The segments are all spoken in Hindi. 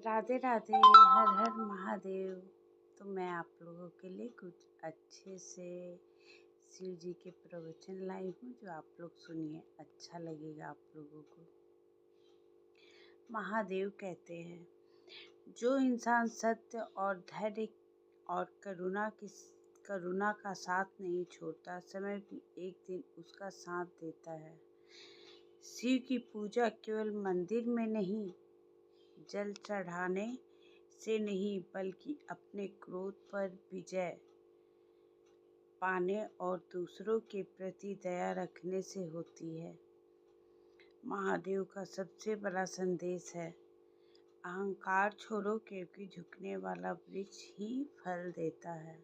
राधे राधे, हर हर महादेव। तो मैं आप लोगों के लिए कुछ अच्छे से शिव जी के प्रवचन लाई हूँ, जो आप लोग सुनिए, अच्छा लगेगा आप लोगों को। महादेव कहते हैं, जो इंसान सत्य और धैर्य और करुणा का साथ नहीं छोड़ता, समय भी एक दिन उसका साथ देता है। शिव की पूजा केवल मंदिर में नहीं, जल चढ़ाने से नहीं, बल्कि अपने क्रोध पर विजय पाने और दूसरों के प्रति दया रखने से होती है। महादेव का सबसे बड़ा संदेश है, अहंकार छोड़ो, क्योंकि झुकने वाला वृक्ष ही फल देता है।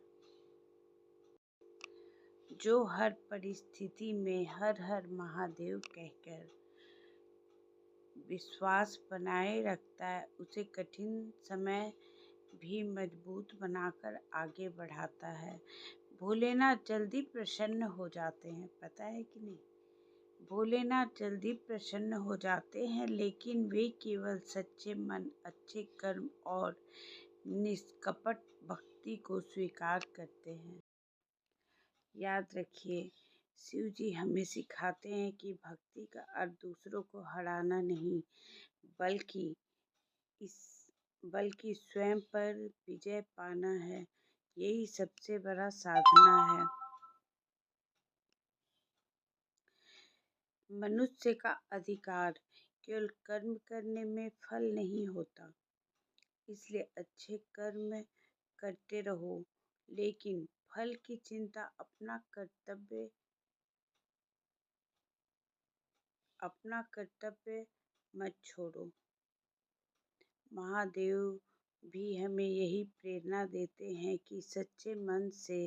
जो हर परिस्थिति में हर हर महादेव कहकर विश्वास बनाए रखता है, उसे कठिन समय भी मजबूत बनाकर आगे बढ़ाता है। भोलेनाथ जल्दी प्रसन्न हो जाते हैं, पता है कि नहीं? भोलेनाथ जल्दी प्रसन्न हो जाते हैं, लेकिन वे केवल सच्चे मन, अच्छे कर्म और निष्कपट भक्ति को स्वीकार करते हैं। याद रखिए, शिव जी हमें सिखाते हैं कि भक्ति का अर्थ दूसरों को हराना नहीं, बल्कि स्वयं पर विजय पाना है। यही सबसे बड़ा साधना है। मनुष्य का अधिकार केवल कर्म करने में फल नहीं होता, इसलिए अच्छे कर्म करते रहो, लेकिन फल की चिंता अपना कर्तव्य मत छोड़ो। महादेव भी हमें यही प्रेरणा देते हैं कि सच्चे मन से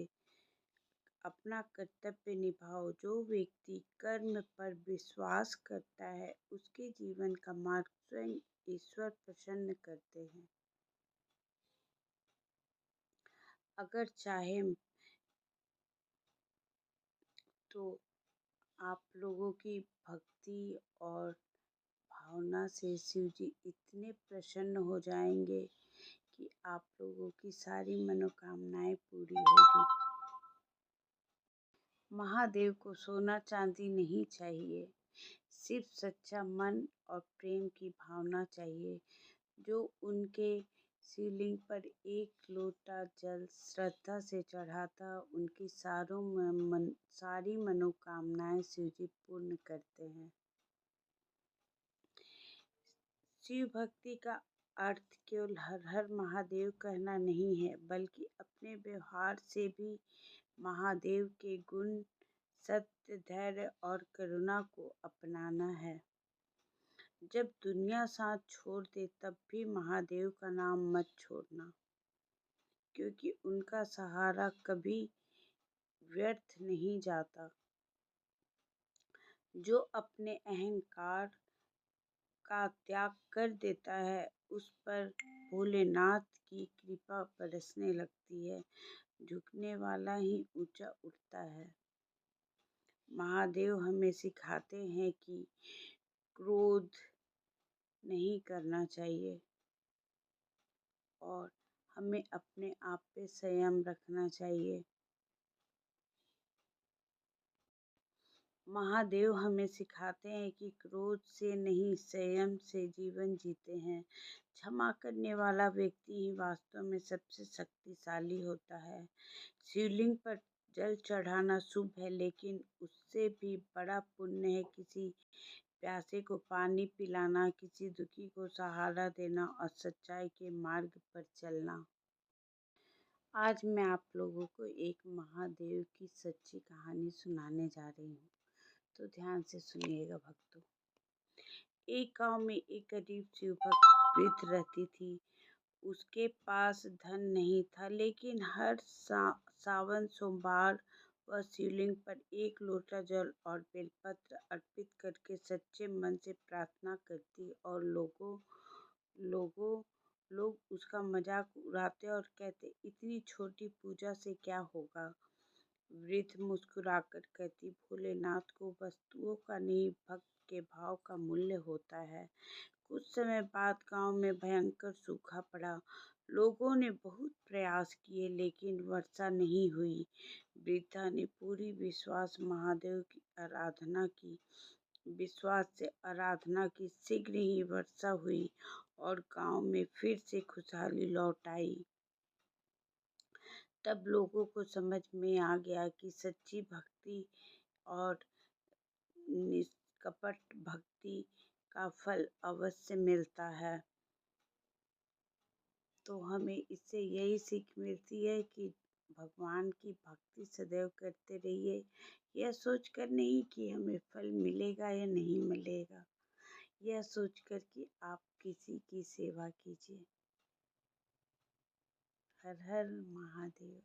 अपना कर्तव्य निभाओ। जो व्यक्ति कर्म पर विश्वास करता है, उसके जीवन का मार्ग स्वयं ईश्वर प्रसन्न करते हैं। अगर चाहें तो आप लोगों की भक्ति और भावना से शिव जी इतने प्रसन्न हो जाएंगे कि आप लोगों की सारी मनोकामनाएं पूरी होगी। महादेव को सोना चांदी नहीं चाहिए, सिर्फ सच्चा मन और प्रेम की भावना चाहिए। जो उनके शिवलिंग पर एक लोटा जल श्रद्धा से चढ़ाता, उनकी सारी मनोकामनाएं शिव जी पूर्ण करते हैं। शिव भक्ति का अर्थ केवल हर हर महादेव कहना नहीं है, बल्कि अपने व्यवहार से भी महादेव के गुण, सत्य, धैर्य और करुणा को अपनाना है। जब दुनिया साथ छोड़ दे, तब भी महादेव का नाम मत छोड़ना, क्योंकि उनका सहारा कभी व्यर्थ नहीं जाता। जो अपने अहंकार का त्याग कर देता है, उस पर भोलेनाथ की कृपा बरसने लगती है। झुकने वाला ही ऊंचा उठता है। महादेव हमें सिखाते हैं कि क्रोध नहीं करना चाहिए और हमें अपने आप पे संयम रखना चाहिए। महादेव हमें सिखाते हैं कि क्रोध से नहीं, संयम से जीवन जीते हैं। क्षमा करने वाला व्यक्ति ही वास्तव में सबसे शक्तिशाली होता है। शिवलिंग पर जल चढ़ाना शुभ है, लेकिन उससे भी बड़ा पुण्य है किसी प्यासे को पानी पिलाना, किसी दुखी को सहारा देना और सच्चाई के मार्ग पर चलना। आज मैं आप लोगों को एक महादेव की सच्ची कहानी सुनाने जा रही हूँ, तो ध्यान से सुनिएगा भक्तों। एक गांव में एक गरीब शिव भक्त वृद्ध रहती थी। उसके पास धन नहीं था, लेकिन हर सावन सोमवार वह शिवलिंग पर एक लोटा जल और बेलपत्र अर्पित करके सच्चे मन से प्रार्थना करती, और लोग उसका मजाक उड़ाते और कहते, इतनी छोटी पूजा से क्या होगा, वृद्ध मुस्कुराकर कहती, भोलेनाथ को वस्तुओं का नहीं, भक्त के भाव का मूल्य होता है। कुछ समय बाद गांव में भयंकर सूखा पड़ा। लोगों ने बहुत प्रयास किए लेकिन वर्षा नहीं हुई। वृद्धा ने पूरी विश्वास महादेव की आराधना की। विश्वास से आराधना की, शीघ्र ही वर्षा हुई और गांव में फिर से खुशहाली लौट आई। तब लोगों को समझ में आ गया कि सच्ची भक्ति और निष्कपट भक्ति का फल अवश्य मिलता है। तो हमें इससे यही सीख मिलती है कि भगवान की भक्ति सदैव करते रहिए, यह सोचकर नहीं कि हमें फल मिलेगा या नहीं मिलेगा, यह सोचकर कि आप किसी की सेवा कीजिए। हर हर महादेव।